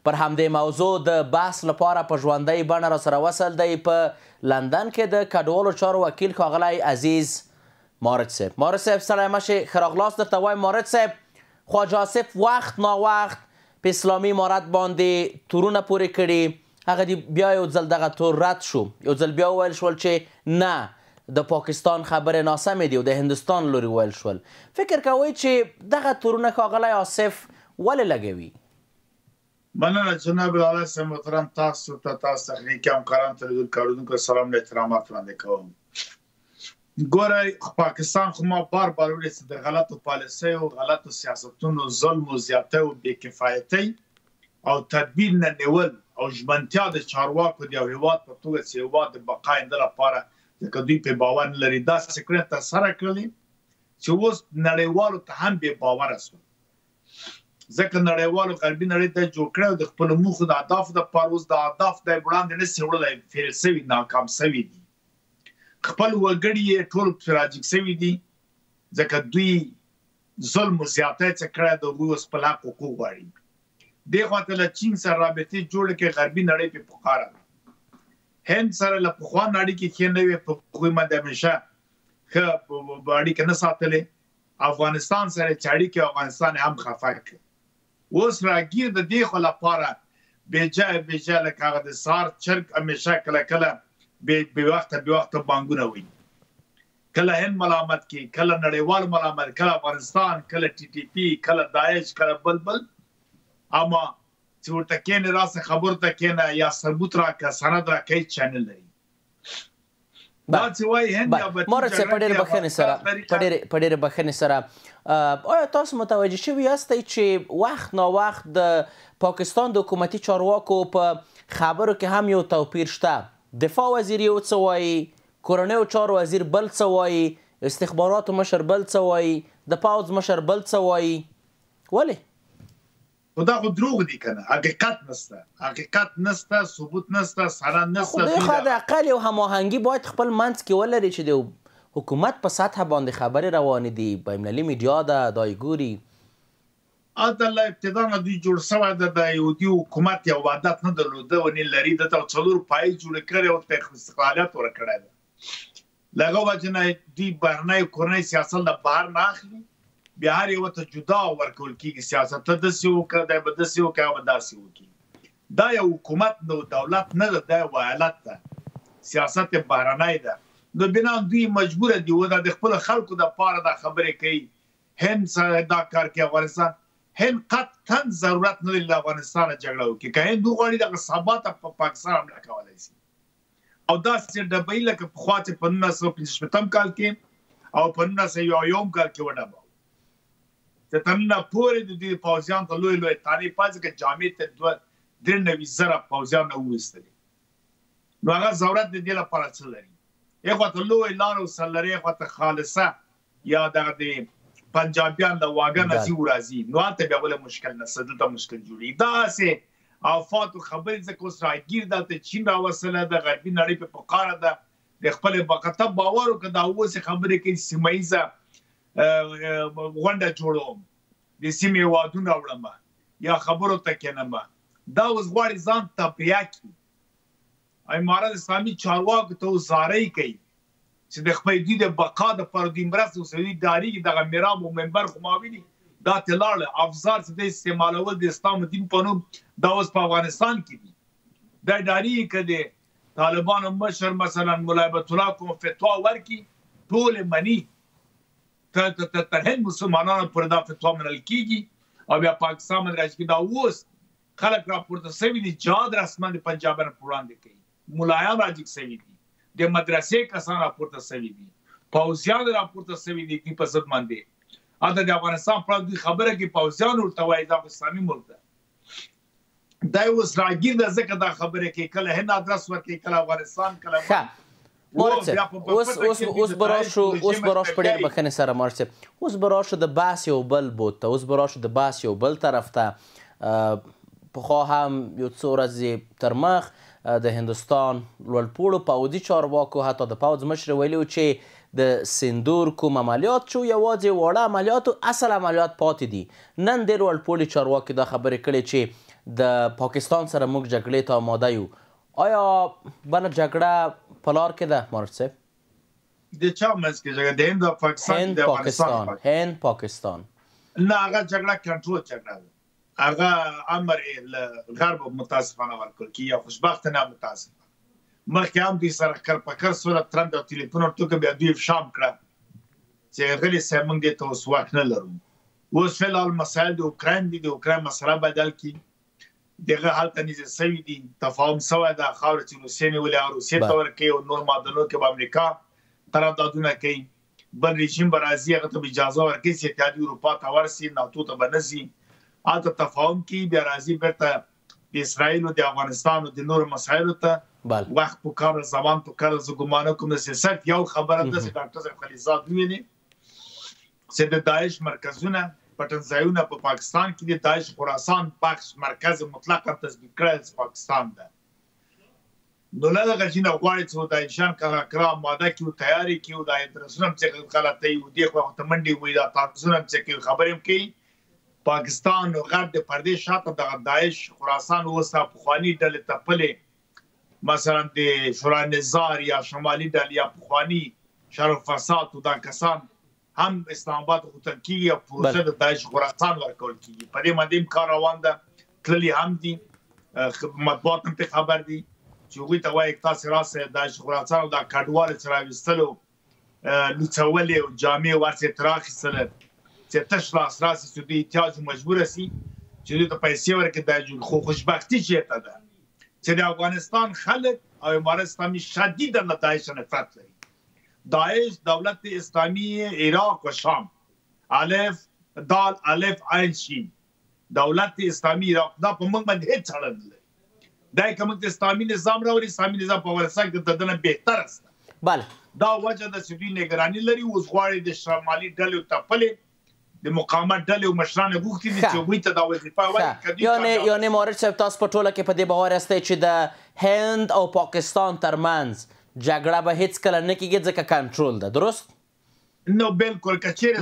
پر همدې موضوع د بحث لپاره په ژوندۍ بڼه راسره وصل دی په لندن کې د کډوالو چارو وکیل ښاغلی عزیز مارج صاحب. مارج صاحب سلام مشې، ښه راغلاست درته وایم. مارج صاحب، خواجه آصف وخت ناوخت په اسلامي امارت باندې تورونه پورې کړي، هغه دې بیا یو ځل دغه تور رد شو، یو ځل بیا وویل شول چې نه د پاکستان خبرې ناسمې دي او د هندوستان لوري ویل شول. فکر کوئ چې دغه تورونه ښاغلی آصف ولې لګوي؟ مننه جناب العالی صاحب محترم، تاسو ته تاسو تخنیکي همکارانو ته لیدونکو کاروونکو سلام او احترامات وړاندې کوم. ګورئ، پاکستان خو ما بار بار ویلي چې د غلطو پالیسیو، غلطو سیاستونو، ظلم و زیاتۍ او بېکفایتۍ او تدبیر نه نیول او ژمنتیا د چارواکو د یو هېواد په توګه چې هېواد د بقا آینده لپاره ځکه دوی پرې باور نه لري، داسې کړنې ترسره کړلې چې اوس نړیوالو ته هم بې باوره شول. ځکه نړیوالو غربي نړۍ ته جوړ کړی او د خپلو موخو د اهدافو دپاره اوس د اهداف دی وړاندې نشي وړلی، فیل سوي، ناکام سوي دي. خپل وګړي یې ټول تراجیک سوي دي ځکه دوی ظلم و زیاتی چې کړی د هغوی اوس خپل حق حقوق غواړي. دې خواته له چین سره رابطې جوړې کړې، غربي نړۍ پرې پکاره ده. هند سره له پخوا نه اړیکې ښې نه وې، په هغوی باندې همیشه ښه اړیکې نه ساتلې. افغانستان سره چې اړیکې افغانستان هم خفه کړ. اوس راګیر د دې خو لپاره بېجایه لکه هغه د سهار چرګ همیشه کله کله بې وخته بانګونه وایي، کله هند ملامت کوي، کله نړیوال ملامت، کله افغانستان، کله ټي ټي پي، کله داعش، کله بل. اما چې ورته کښېنې راسه خبرو ته کښېنه یا ثبوت راکړه، سند راکړه، هېڅ شی نه لري. مارج صاحب، په ډېرې بخښنې سره آیا تاسو متوجه شوي یاستئ چې وخت ناوخت د پاکستان د حکومتي چارواکو په خبرو کې هم یو توپیر شته؟ دفاع وزیر یو څه وایي، کورنیو چارو وزیر بل څه وایي، استخباراتو مشر بل څه وایي، د پوځ مشر بل څه وایي. ولې؟ خو دا خو دروغ دي که نه، حقیقت نسته، ثبوت نسته، سند نسته. خو دوی خو د اقل یو هماهنګي باید خپل منځ کې ولري چې د حکومت په سطحه باندې خبرې روانې دي، بینالمللي میډیا ده، دا یې ګوري. هلته له ابتدا نه دوی جوړ شوی ده، د یهودي حکومت یو عادت نه درلوده و نه لري، دته 4 پایې جوړې کړې او ورته استقلالیت ورکړی ده. له هغه وجې نه دوی بهرنی کورنی سیاست له بهر نه اخلي، بیا هر یوه ته جدا ورکول کېږي سیاست. ته داسې وکړه، دی به داسې وکړي، هغه به داسې وکړي. دا یو حکومت نه، دولت نه ده، دا یو ایالت ده، سیاست یې بهرنی ده. نو بنا دوی مجبوره دي و دا د خپلو خلکو دپاره دا خبرې کوي. هند سره دا کار کوي، افغانستان. هند قطعا ضرورت نه لري له افغانستانه جګړه وکړي. که هند وغواړي دغه ثبات په پاکستان حمله کولی شي او داسې ډبوي لکه پخوا چې په 1965 کال کې او په 1901 کال کې وډباوه چې تر ننه پورې د دې پوځیانو ته لوی تانې پاتې که جامع ته 93,000 پوځیان وویستلي. نو هغه ضرورت د دې لپاره څه لري؟ یو خواته لوی لار ورسره لري، یو خواته خالصه یا دغه د پنجابیان له واګه نه ځي وراځي، نو هلته بیا بله مشکل نشته، دلته مشکل جوړېږي. داسې آفات و خبرې ځکه اوس راګیر دلته چین راوصله ده، غربي نړۍ پرې پکاره ده د خپلې بقا باور وکړه. دا اوسې خبرې کوي سیمه ییزه غونډه جوړوم، د سیمې هېوادونه وړم یا خبرو ته کښېنم، دا اوس غواړي ځان تبعیه کړي. امارت اسلامي چارواکو ته اوس زارۍ کوي چې د خپل دوی د بقا دپاره دوی مرسته وکړي. دوی ډارېږي، دغه محراب او منبر خو ما ویلي دا ترې لاړه، افزار چې دی استعمالول د اسلام دین په نوم، دا اوس په افغانستان کې دي. دا ډارېږي که د طالبانو مشر مثلا ملا هیبت الله کوم فتوا ورکړي، ټول مني، تر هند مسلمانانو پورې دا فتوا منل کېږي او بیا پاکستان باندې راځي. دا اوس خلک راپورته سوي دي، جهاد رسما د پنجابیانو په وړاندې کوي، ملایان راجګ سوي دي، د مدرسې کسان راپورته سوي دي، پوځیان راپورته سوي دي دوی په ضد باندې. هلته د افغانستان په اړه دوی خبره کوي، پوځیان ورته وایي دا اسلامي ملک ده. دا اوس راګیر ده ځکه دا خبرې کوي، کله هند ادرس ورکوي، کله افغانستان، کله مارج صاحب، اوس به راشو په ډېر بخښنې سره مارج صاحب، اوس به راشو د بحث یو بل بود ته، اوس به راشو د بحث یو بل طرف ته. پخوا هم یو څو ورځې تر مخ د هندوستان لوړپوړو پوځي چارواکو حتی د پوځ مشر ویلي و چې د سندور کوم عملیات شو یوازې واړه عملیات او اصل عملیات پاتې دي. نن ډېر لوړپوړي چارواکي دا خبرې کړې چې د پاکستان سره موږ جګړې ته آماده یو. آیا بله جګړه په لار کې ده مارچ صاحب؟ د چا منځ کې جګړه؟ د هند او پاکستان، د افغانستان هند پاکستان نه، هغه جګړه کنټرول جګړه ده. هغه امر له غرب متاسفانه ورکړل کېږي، یا خوشبختانه متاسفانه. مخکې هم دوی سره کر په کر سوله ترنګ او ټلیفون ورته بیا دوی افشا کړه چې غلي صاحب موږ دې ته اوس واک نه لرو. اوس فعلحال مسایل د اوکراین دي، د اوکراین مسله بدل کړي. دغه هلته نږدې سوي دي، تفاهم سوی ده، خاوره چې روسیې نیولې هغه روسیې ته ورکوي او نور معادنو کې به امریکا قراردادونه کوي. بل رژیم به راځي هغه ته به اجازه ورکوي چې اتحادیې اروپا ته ورسي، ناتو ته به نه ځي، هلته تفاهم کوي، بیا راځي بیرته د اسرائیلو د افغانستان او د نورو مسایلو ته وخت پکار، زمان پکار. زه ګمان کوم چې صرف یو خبره ده چې ډاکټر صاحب خلیزاد وویلې چې د داعش مرکزونه پټنځایونه په پاکستان کې د داعش خراسان بخش مرکز مطلقا تثبیت کړی پاکستان ده. نو له دغه چې نه غواړي چې داعشان کړه آماده کړي او تیاری کړي او د ادرسونه چې غلطۍ و دې خو ته منډي وي دا تاسو چې خبرې هم کوي. پاکستان او غرب د پردې شاته د داعش خراسان اوسه پخوانی ډلې تپلې، مثلا د شورا نظار یا شمالي ډلې یا پخوانی شرف فساد او دا کسان هم اسلام آباد غوښتل کېږي او پروسه د داعش خراسان ورکول کېږي. په دې باندې کار روان ده، تللي هم دي، مطبوعات هم پرې خبر دي چې هغوی ته وایي تاسې راسئ داعش خراسان او دا کډوال چې راویستلو لوڅولې او جامې ورڅې ترې اخیستله چې تش لاس راسي چې دوی احتیاج مجبوره سي چې دوی ته پیسې ورکړي. خو خوشبختي چېرته ده چې د افغانستان خلک او امارت اسلامي شدیدا له داعش نفرت لري. داعش دولت اسلامی عراق و شام، الف دال الف عین شین، دولت اسلامی عراق دا په موږ باندې هیڅ اړه نه لري. دا کوم د اسلامي نظام راوړي، اسلامي نظام په افغانستان کې دنه بهتر است. بله دا وجه د سوي نگرانی لري. اوس غواړي د شمالي ډلې تپلې د مقاومت ډلې او مشران غوښتي دي چې وي ته دا وظیفه ورکړي. یعنی مارچ صاحب تاسو په ټوله کې په دې باور یاستئ چې د هند او پاکستان ترمنځ جګړه به هیڅ کله نه کېږي ځکه کنټرول ده، درست؟ نو بالکل کچېرې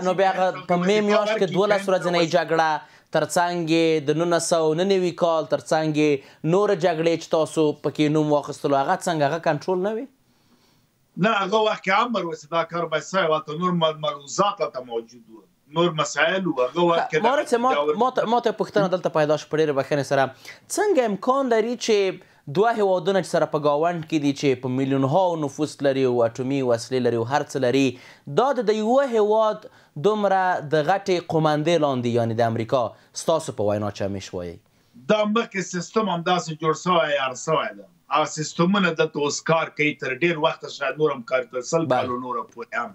نو بیا په مې میاشت کې 12 ورځنۍ جګړه ترڅنګ یې د 1999 کال ترڅنګ یې نورې جګړې چې تاسو پکې نوم واخیستلو هغه څنګه هغه کنټرول نه وي؟ نه هغه وخت کې امر و چې دا کار به سوی هلته نور ملحوظات هلته موجود وو، نور مسایل وو. هغه وخت کې ما ته پوښتنه دلته پیدا شوه په ډېرې بښنې سره، څنګه امکان لري چې دوه هیوادونه چې سره په ګاونډ کې دي چې په میلیونها نفوس لري او اټومي وسلې لري او هر څه لري، دا د یوه هیواد دومره د غټې قومندې لاندې یعنې د امریکا ستاسو په وینا چې همیش وایي دا مخکې سیستم همداسې جوړ سوی هر سوی ده. هغه سیستمونه دلته اوس کار کوي، تر ډېر وخته شاید نور هم کار کوي، 100 کالو نوره پورې هم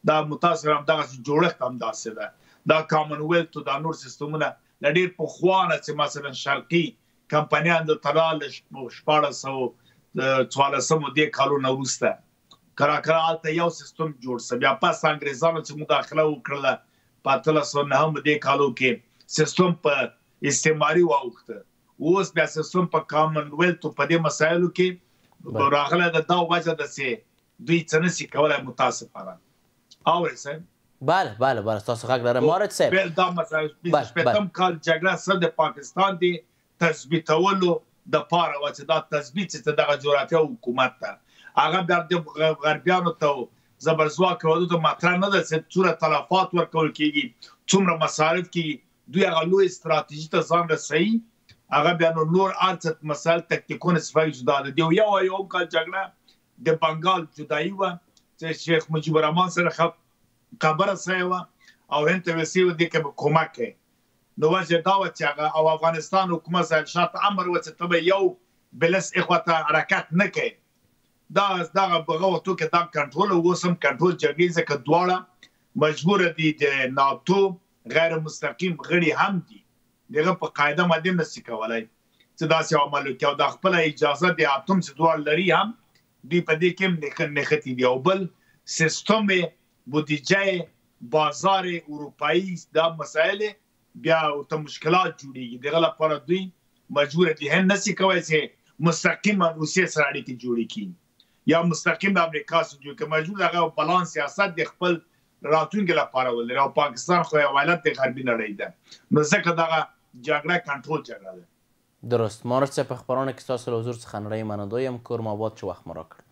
دا متاسفانه همدغسې جوړښت همداسې ده. دا کامن ویلت او دا نور سیستمونه له ډېر پخوا نه چې مثلا شرقي کمپنیان د ترال 1414 دې کالونو وروسته کراکرا هلته یو سیستم جوړ سه. بیا پس انګریزانو چې مداخله وکړله په 1809 دې کالو کې سیستم په استعماري واوښته. اوس بیا سیستم په کامن ویلت په دې مسایلو کې راغلی ده. دا وجه ده چې دوی څه نشي کولی متاسفانه. اورئ صاحب؟ بله ستاسو غږ لرم مارچ صاحب. دا مسایل شپېتم کال جګړه سره د پاکستان دی تثبیتولو د پاره و چې دا تثبیت چې دغه جغرافیه حکومت ته هغه بیا د غربیانو ته زبرځواک هېوادونو ته مطرح نه ده چې څومره تلفات ورکول کېږي، څومره مصارف کېږي. دوی هغه لوی ستراتیژي ته ځان رسوي، هغه بیا نو نور هر څه مسایل تکتیکونه صفایي جدا ده. یو کال جګړه د بنګال جدایي وه چې شیخ مجیب الرحمن سره خبره سوې وه او هند ته ویل سوي دې کې به کومک کوي. نو وجه دا وه چې هغه او افغانستان حکومت صاحب شاته امر و چې ته به یو بلس اخواته حرکت نه کوي. دغه هغه وختو کې دا کنټرول اوس هم کنټرول جګړې ځکه دواړه مجبوره دي د ناتو غیر مستقیم غړي هم دي، دغه په قاعده باندې نشي کولی چې داسې عمل وکړي او د خپله اجازه د اتوم چې دواړه لري هم دوی په دې کې هم نښتي دي. او بل سیستم بودیجه بازار اروپایي دا مسایل بیا ورته مشکلات جوړیږي. دغه لپاره دوی مجبوره دي هند نشي کولی چې مستقیما روسیې سره اړیکې جوړې کړي یا مستقیم د امریکا سره جوړ کړي. مجبور هغه بالانس سیاست د خپل راتلونکي لپاره ولري او پاکستان خو یو ایالت د غربي نړۍ ده. نو ځکه دغه جګړه کنټرول جګړه ده. درست. مارج صاحب په خبرونه کې ستاسو له حضور څخه نړۍ منندوی یم. کور مو آباد چې وخت مو راکړ.